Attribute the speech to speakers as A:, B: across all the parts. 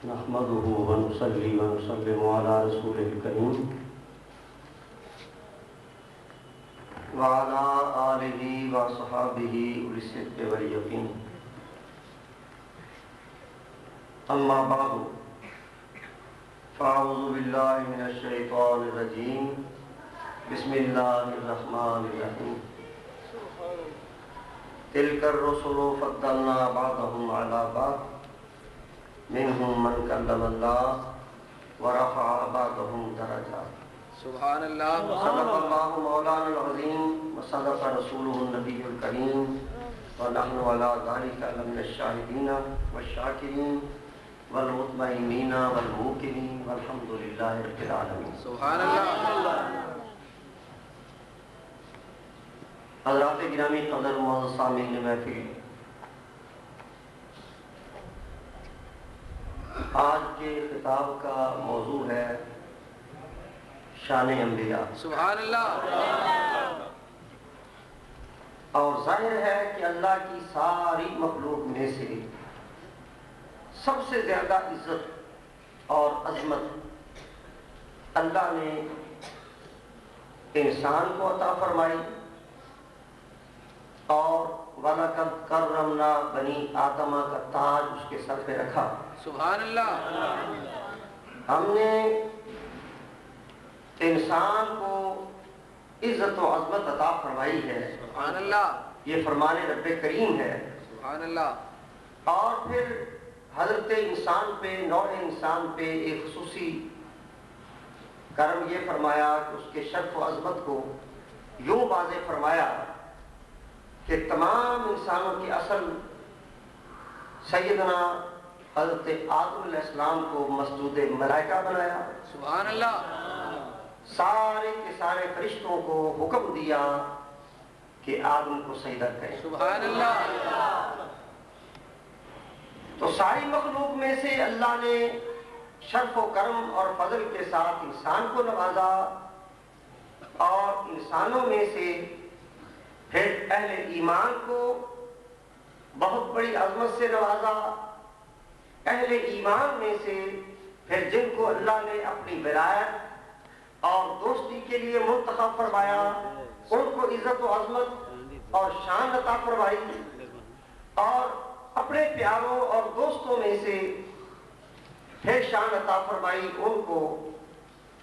A: نحمده ونصلي ونسلم على رسوله الكريم وعلى آله وصحابه أولي الصدق واليقين. أما بعد فأعوذ بالله من الشيطان الرجيم. بسم الله الرحمن الرحيم. تلك الرسل فضلنا بعضهم على بعض منهم من كلم الله ورفع بعضهم درجات.
B: سبحان اللہ.
A: صدق اللہ مولانا العظیم وصدق رسولہ النبی الکریم ونحن على ذلك لمن الشاہدین والشاکرین والمطمئنین والموقنین والحمد للہ رب العالمین.
B: سبحان اللہ.
A: حضرات گرامی قدر معزز سامعین محفل، آج کے خطاب کا موضوع ہے شان انبیاء.
B: سبحان اللہ.
A: اور ظاہر ہے کہ اللہ کی ساری مخلوق میں سے سب سے زیادہ عزت اور عظمت اللہ نے انسان کو عطا فرمائی، اور وَلَقَدْ كَرَّمْنَا بَنِي آدَمَ کا تاج اس کے سر پہ رکھا.
B: سبحان اللہ.
A: ہم نے انسان کو عزت و عظمت عطا فرمائی ہے.
B: سبحان اللہ.
A: یہ فرمان رب کریم ہے.
B: سبحان اللہ.
A: اور پھر حضرت انسان پہ، نوع انسان پہ ایک خصوصی کرم یہ فرمایا کہ اس کے شرف و عظمت کو یوں واضح فرمایا کہ تمام انسانوں کی اصل سیدنا حضرت آدم علیہ السلام کو مسجود ملائکہ بنایا.
B: سبحان اللہ.
A: سارے کے سارے فرشتوں کو حکم دیا کہ آدم کو سجدہ کریں.
B: سبحان اللہ.
A: تو ساری مخلوق میں سے اللہ نے شرف و کرم اور فضل کے ساتھ انسان کو نوازا، اور انسانوں میں سے پھر اہل ایمان کو بہت بڑی عظمت سے نوازا. اہل ایمان میں سے پھر جن کو اللہ نے اپنی ولایت اور دوستی کے لیے منتخب فرمایا، ان کو عزت و عظمت اور شان عطا فرمائی. اور اپنے پیاروں اور دوستوں میں سے پھر شان عطا فرمائی ان کو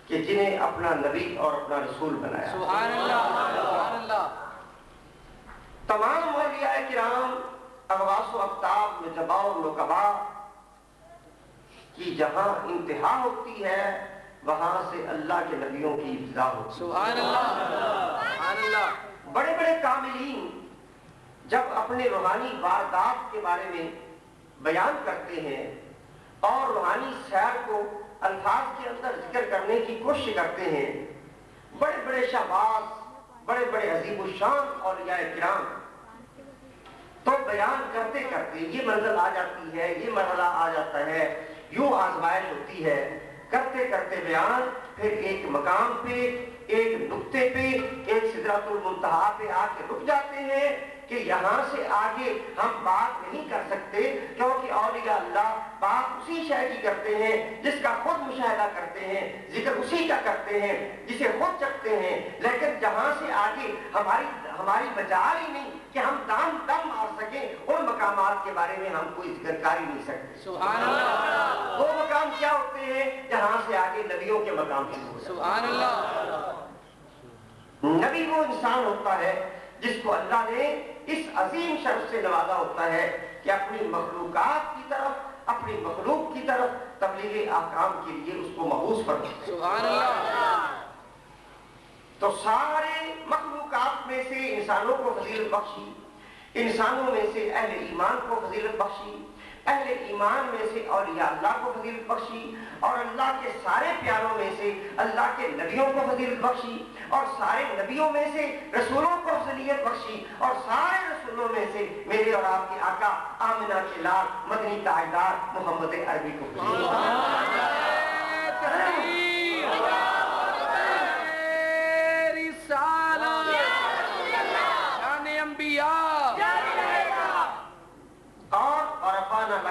A: کہ جنہیں اپنا نبی اور اپنا رسول بنایا.
B: سبحان اللہ. سبحان اللہ.
A: تمام اولیاء کرام اغواس و اقطاب نجبا و نقبا کی جہاں انتہا ہوتی ہے، وہاں سے اللہ کے نبیوں کی ابتدا ہوتی ہے.
B: سبحان اللہ. سبحان اللہ.
A: بڑے بڑے کاملین جب اپنے روحانی واردات کے بارے میں بیان کرتے ہیں اور روحانی سیر کو الفاظ کے اندر ذکر کرنے کی کوشش کرتے ہیں، بڑے بڑے شہباز، بڑے بڑے عظیم الشان اولیاء کرام تو بیان کرتے کرتے یہ منزل آ جاتی ہے، یہ مرحلہ آ جاتا ہے، یوں آزمائش ہوتی ہے، کرتے کرتے بیان پھر ایک مقام پہ، ایک نقطے پہ، ایک سدرۃ المنتہا پہ آ کے رک جاتے ہیں کہ یہاں سے آگے ہم بات نہیں کر سکتے، کیونکہ اولیاء اللہ بات اسی شے کی کرتے ہیں جس کا خود مشاہدہ کرتے ہیں، ذکر اسی کا کرتے ہیں جسے خود چکتے ہیں. لیکن جہاں سے آگے ہماری مجال ہی نہیں کہ ہم دم مار سکیں، ان مقامات کے بارے میں ہم کوئی ذکر کر ہی نہیں سکتے.
B: سبحان اللہ.
A: وہ مقام کیا ہوتے ہیں جہاں سے آگے نبیوں کے مقام شروع ہوتے ہیں.
B: سبحان اللہ.
A: نبی وہ انسان ہوتا ہے جس کو اللہ نے اس عظیم شرف سے نوازا ہوتا ہے کہ اپنی مخلوقات کی طرف، اپنی مخلوق کی طرف تبلیغ احکام کے لیے اس کو مبعوث فرماتا ہے.
B: سبحان اللہ.
A: تو سارے مخلوقات میں سے انسانوں کو فضیلت بخشی، انسانوں میں سے اہل ایمان کو فضیلت بخشی، اہل ایمان میں سے اولیاء اللہ کو فضیلت بخشی، اور اللہ کے سارے پیاروں میں سے اللہ کے نبیوں کو فضیلت بخشی، اور سارے نبیوں میں سے رسولوں کو فضیلت بخشی، اور سارے رسولوں میں سے میرے اور آپ کے آقا آمنہ کے لال مدنی تاجدار محمد عربی کو فضیلت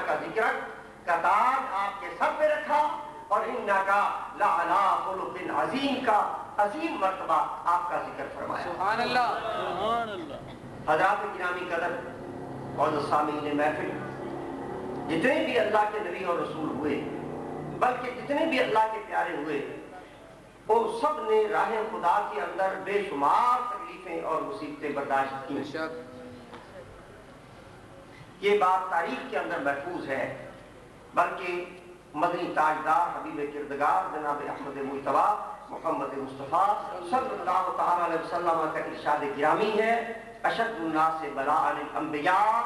A: کا ذکر کا تاج آپ آپ کے سر پہ رکھا اور انکا لعلی خلق عظیم کا عظیم مرتبہ آپ کا ذکر فرمایا.
B: سبحان اللہ سبحان اللہ.
A: حضرات گرامی قدر اور سامعین محفل، جتنے بھی اللہ کے نبی اور رسول ہوئے، بلکہ جتنے بھی اللہ کے پیارے ہوئے، وہ سب نے راہ خدا کے اندر بے شمار تکلیفیں اور مصیبتیں برداشت کی. یہ بات تاریخ کے اندر محفوظ ہے، بلکہ مدنی تاجدار حبیب کردگار جناب احمد مجتبی محمد مصطفیٰ صلی اللہ تعالی علیہ وسلم کا ارشاد گرامی ہے: اشد الناس بلاء الانبیاء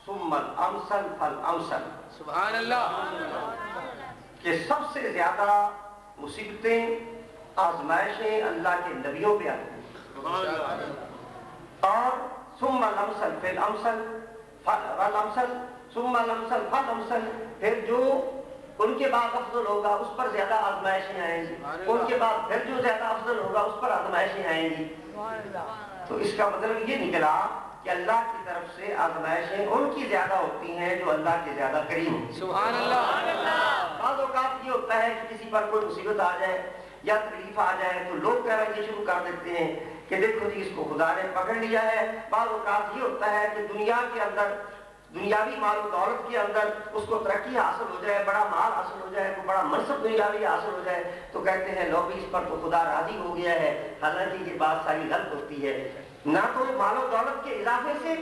A: ثم الامثل فالامثل.
B: سبحان اللہ.
A: کہ سب سے زیادہ مصیبتیں، آزمائشیں اللہ کے نبیوں پہ آتی ہیں، اور ثم الامثل فالامثل فالامثل ثم الامثل فالامثل، پھر جو ان کے بعد افضل ہوگا اس پر زیادہ آزمائشیں آئیں گی، ان کے بعد پھر جو زیادہ افضل ہوگا اس پر آزمائشیں آئیں گی. تو اس کا مطلب یہ نکلا کہ اللہ کی طرف سے آزمائشیں ان کی زیادہ ہوتی ہیں جو اللہ کے زیادہ قریب ہیں.
B: سبحان اللہ.
A: بعض اوقات یہ ہوتا ہے کہ کسی پر کوئی مصیبت آ جائے یا تکلیف آ جائے تو لوگ کہنا یہ شروع کر دیتے ہیں کہ دیکھو جی اس کو خدا نے پکڑ لیا ہے. بعض اوقات یہ ہوتا ہے کہ دنیا کے اندر، دنیاوی مال و دولت کے اندر اس کو ترقی حاصل ہو جائے، بڑا مال حاصل ہو جائے، کوئی بڑا منصب دنیاوی حاصل ہو جائے تو کہتے ہیں لو بھی اس پر تو خدا راضی ہو گیا ہے. حالانکہ یہ بات ساری غلط ہوتی ہے. نہ تو مال و دولت کے اضافے سے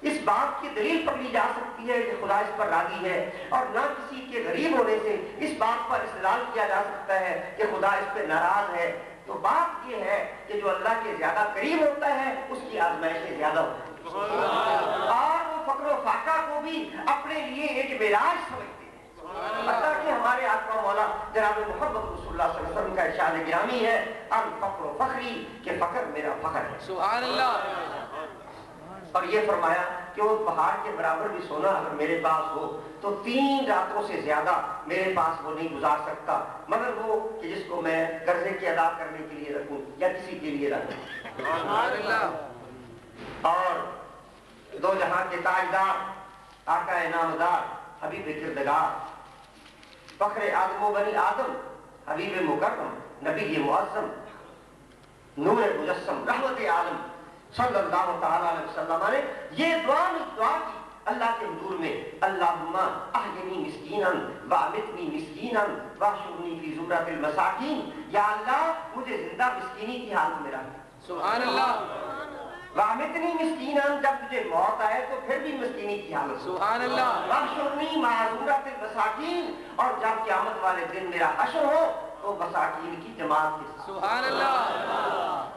A: اس بات کی دلیل پکڑی جا سکتی ہے کہ خدا اس پر راضی ہے، اور نہ کسی کے غریب ہونے سے اس بات پر استدلال کیا جا سکتا ہے کہ خدا اس پہ ناراض ہے. تو بات یہ ہے کہ جو اللہ کے زیادہ قریب ہوتا ہے اس کی آزمائشیں زیادہ ہوتی ہیں، اور وہ فقر و فاقہ کو بھی اپنے لیے ایک معراج سمجھتے ہیں. حتیٰ کہ ہمارے آقا مولا جناب محمد رسول اللہ صلی اللہ علیہ وسلم کا ارشاد گرامی ہے: الفقر فخری، کہ فخر میرا فخر ہے.
B: سبحان اللہ.
A: اور یہ فرمایا کہ وہ پہاڑ کے برابر بھی سونا اگر میرے پاس ہو تو 3 راتوں سے زیادہ میرے پاس وہ نہیں گزار سکتا، مگر وہ کہ جس کو میں قرضے کی ادا کرنے کے لیے رکھوں یا کسی کے لیے رکھوں.
B: سبحان اللہ.
A: اور دو جہاں کے تاجدار، آقا نامدار، حبیب کردگار، فخر آدم و بنی آدم، حبیب مکرم، نبی معظم، نور مجسم، رحمت عالم صلی اللہ تعالی علیہ وسلم نے یہ دعا کی اللہ کے حضور میں: اللہم احینی مسکینا وامتنی مسکینا واحشرنی فی زمرۃ المساکین. یا اللہ مجھے زندہ مسکینی کی حالت میں رکھ.
B: سبحان اللہ.
A: وامتنی مسکینا، جب تجھے موت آئے تو پھر بھی مسکینی کی حالت.
B: سبحان اللہ.
A: واحشرنی مع زمرۃ المساکین، اور جب قیامت والے دن میرا حشر ہو تو مساکین کی جماعت کے ساتھ.
B: سبحان اللہ.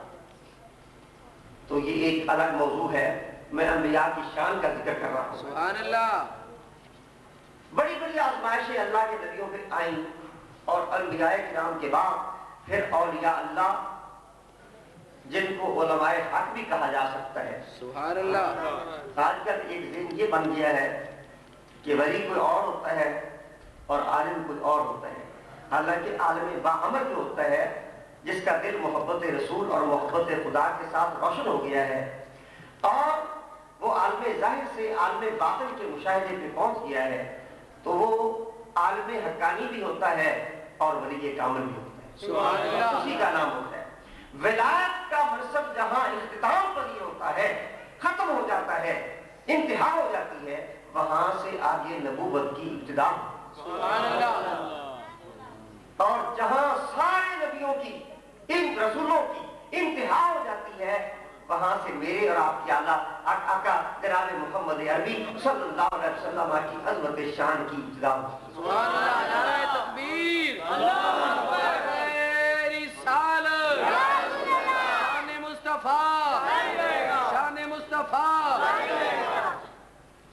A: تو یہ ایک الگ موضوع ہے، میں انبیاء کی شان کا ذکر کر رہا ہوں.
B: سبحان اللہ.
A: بڑی بڑی آزمائشیں اللہ کے نبیوں پہ آئیں، اور انبیاء کرام کے بعد پھر اولیاء اللہ، جن کو علماء حق بھی کہا جا سکتا ہے.
B: سبحان اللہ.
A: آج کل ایک دن یہ بن گیا ہے کہ ولی کوئی اور ہوتا ہے اور عالم کوئی اور ہوتا ہے. حالانکہ عالم باعمر جو ہوتا ہے، جس کا دل محبت رسول اور محبت خدا کے ساتھ روشن ہو گیا ہے، اور وہ عالم ظاہر سے عالم باطن کے مشاہدے پہ پہنچ گیا ہے، تو وہ عالم حقانی بھی ہوتا ہے اور ولی کامل بھی ہوتا ہے.
B: سبحان اللہ.
A: اسی کا نام ہوتا ہے ولایت کا منصب. جہاں اختتام پر یہ ہوتا ہے، ختم ہو جاتا ہے، انتہا ہو جاتی ہے، وہاں سے آگے نبوت کی ابتدا.
B: سبحان اللہ.
A: اور جہاں سارے نبیوں کی، ان رسولوں کی انتہا ہو جاتی ہے، وہاں سے میرے اور آپ کی اعلیٰ آقا جناب محمد عربی صلی اللہ علیہ وسلم کی عظمت شان کی ابتدا.
B: سبحان اللہ. نعرہ تکبیر. اللہ اکبر. رسالت. شان مصطفیٰ. شان مصطفیٰ.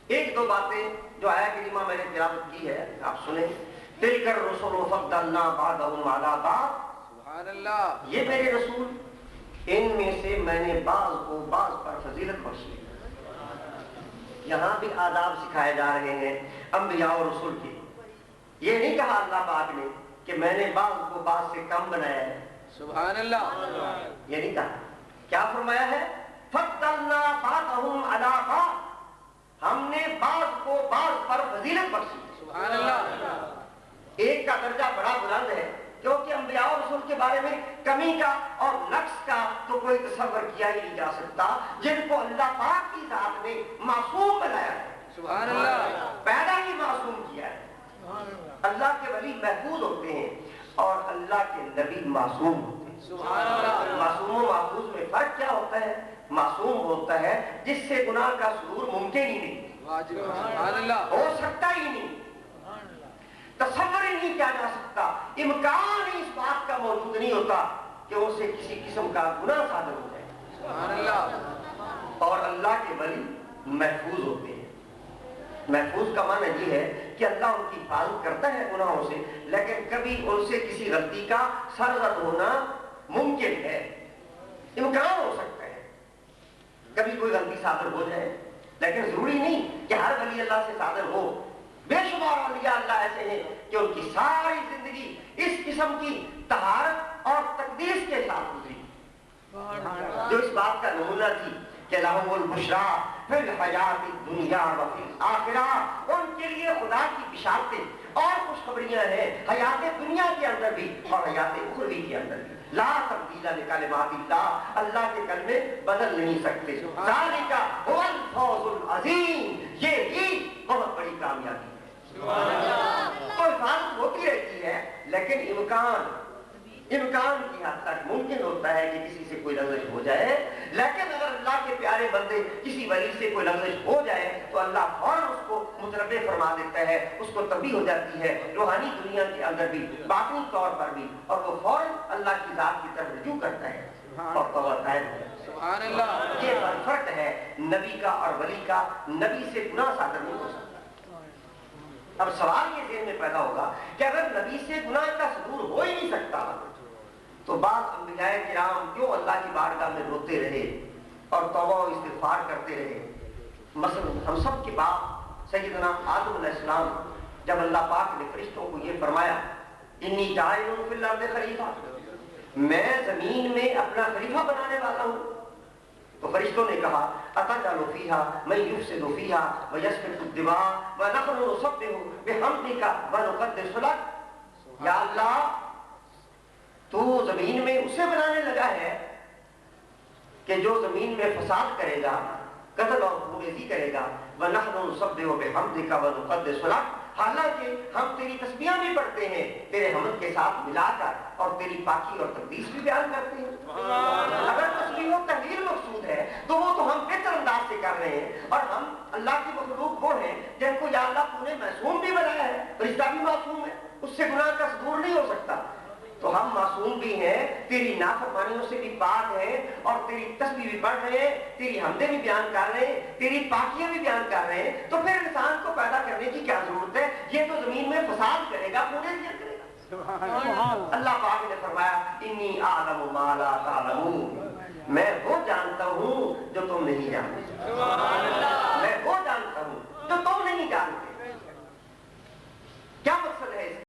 A: ایک دو باتیں جو آیا کریمہ میں نے تلاوت کی ہے، آپ سنیں. تلک الرسل فضلنا بعضهم علی بعض.
B: سبحان اللہ.
A: یہ میرے رسول، ان میں سے میں نے بعض کو بعض پر فضیلت بخشی. یہاں بھی آداب سکھائے جا رہے ہیں انبیاء اور رسول کے. یہ نہیں کہا اللہ پاک نے کہ میں نے بعض کو بعض سے کم بنایا ہے.
B: سبحان اللہ.
A: یہ نہیں کہا. کیا فرمایا ہے؟ فضلنا بعضهم علی بعض. ہم نے بعض کو بعض پر فضیلت بخشی.
B: سبحان اللہ.
A: ایک کا درجہ بڑا بلند ہے، کیونکہ انبیاء اور رسول کے بارے میں کمی کا اور نقص کا تو کوئی تصور کیا ہی نہیں جا سکتا، جن کو اللہ پاک کی ذات نے معصوم بنایا ہے،
B: سبحان اللہ،
A: پیدا ہی معصوم کیا ہے۔ اللہ کے ولی محفوظ ہوتے ہیں اور اللہ کے نبی معصوم ہوتے ہیں۔
B: سبحان اللہ،
A: معصوم و محفوظ میں فرق کیا ہوتا ہے؟ معصوم ہوتا ہے جس سے گناہ کا صدور ممکن ہی نہیں،
B: واجب، سبحان اللہ،
A: ہو سکتا ہی نہیں، تصور ہی نہیں کیا جا سکتا، امکان ہی اس بات کا موجود نہیں ہوتا کہ ان سے کسی قسم کا گناہ صادر ہو جائے۔
B: سبحان اللہ،
A: اور اللہ کے ولی محفوظ ہوتے ہیں۔ محفوظ کا معنی یہ ہے کہ اللہ ان کی حفاظت کرتا ہے گناہوں سے، لیکن کبھی ان سے کسی غلطی کا سرزد ہونا ممکن ہے، امکان ہو سکتا ہے، کبھی کوئی غلطی صادر ہو جائے، لیکن ضروری نہیں کہ ہر ولی اللہ سے صادر ہو۔ بے شمار اولیاء اللہ ایسے ہیں کہ ان کی ساری زندگی اس قسم کی طہارت اور تقدیس کے ساتھ گزری، جو اس بات کا نمونہ تھی کہ لہم البشریٰ فی الحیات الدنیا وفی الآخرہ، ان کے لیے خدا کی بشارتیں اور خوشخبریاں ہیں حیات دنیا کے اندر بھی اور حیات اخروی کے اندر بھی۔ لا تبدیل لکلمات اللہ، اللہ کے کلمے بدل نہیں سکتے۔ ذالک هو الفوز العظیم، یہ ہی بہت بڑی کامیابی ہے۔ تو حفاظت ہوتی رہتی ہے، لیکن امکان کی حد تک ممکن ہوتا ہے کہ کسی سے کوئی لغزش ہو جائے، لیکن اگر اللہ کے پیارے بندے کسی ولی سے کوئی لغزش ہو جائے تو اللہ فوراً اس کو متنبع فرما دیتا ہے، اس کو تنبیہ ہو جاتی ہے روحانی دنیا کے اندر بھی، باطنی طور پر بھی، اور وہ فوراً اللہ کی ذات کی طرف رجوع کرتا ہے اور توبہ طائب ہے۔
B: سبحان اللہ،
A: یہ فرق ہے نبی کا اور ولی کا۔ نبی سے گناہ صادر نہیں ہو سکتا۔ اب سوال یہ ذہن میں پیدا ہوگا کہ اگر نبی سے گناہ کا صدور ہو ہی نہیں سکتا تو بعض انبیاء کرام کیوں اللہ کی بارگاہ میں روتے رہے اور توبہ و استغفار کرتے رہے؟ مثلا ہم سب کے باپ سیدنا آدم علیہ السلام، جب اللہ پاک نے فرشتوں کو یہ فرمایا انی جاعل فی الارض خلیفہ، میں زمین میں اپنا خلیفہ بنانے والا ہوں، تو فرشتوں نے کہا اتجعل فیہا من یفسد فیہا ویسفک الدماء ونحن نسبح بحمدک ونقدس لک، یا اللہ تو زمین میں اسے بنانے لگا ہے کہ جو زمین میں فساد کرے گا، قتل اور خونریزی کرے گا، وَنَحْنُ نُسَبِّحُ بِحَمْدِكَ وَنُقَدِّسُ لَكَ، حالانکہ ہم تیری تسبیحاں بھی پڑھتے ہیں تیرے حمد کے ساتھ ملا کر، اور تیری پاکی اور تقدیس بھی بیان کرتے ہیں۔ اگر تسبیح و تحلیل مقصود ہے تو وہ تو ہم بہتر انداز سے کر رہے ہیں، اور ہم اللہ کی مخلوق وہ ہیں جن کو یا اللہ تو نے معصوم بھی بنایا ہے، فرشتہ بھی معصوم ہے، اس سے گناہ کا صدور نہیں ہو سکتا، تو ہم معصوم بھی ہیں، تیری نافرمانیوں سے بھی پاک ہیں، اور تیری تسبیح بھی پڑھ رہے ہیں، تیری حمدیں بھی بیان کر رہے ہیں، تیری پاکیاں بھی بیان کر رہے ہیں، تو پھر انسان کو پیدا کرنے کی کیا ضرورت ہے؟ یہ تو زمین میں فساد کرے گا، خونریزیاں کرے گا۔ اللہ پاک نے فرمایا انی اعلم ما لا تعلمون، میں وہ جانتا ہوں جو تم نہیں جانتے، میں وہ جانتا ہوں جو تم نہیں جانتے۔ کیا مقصد ہے اس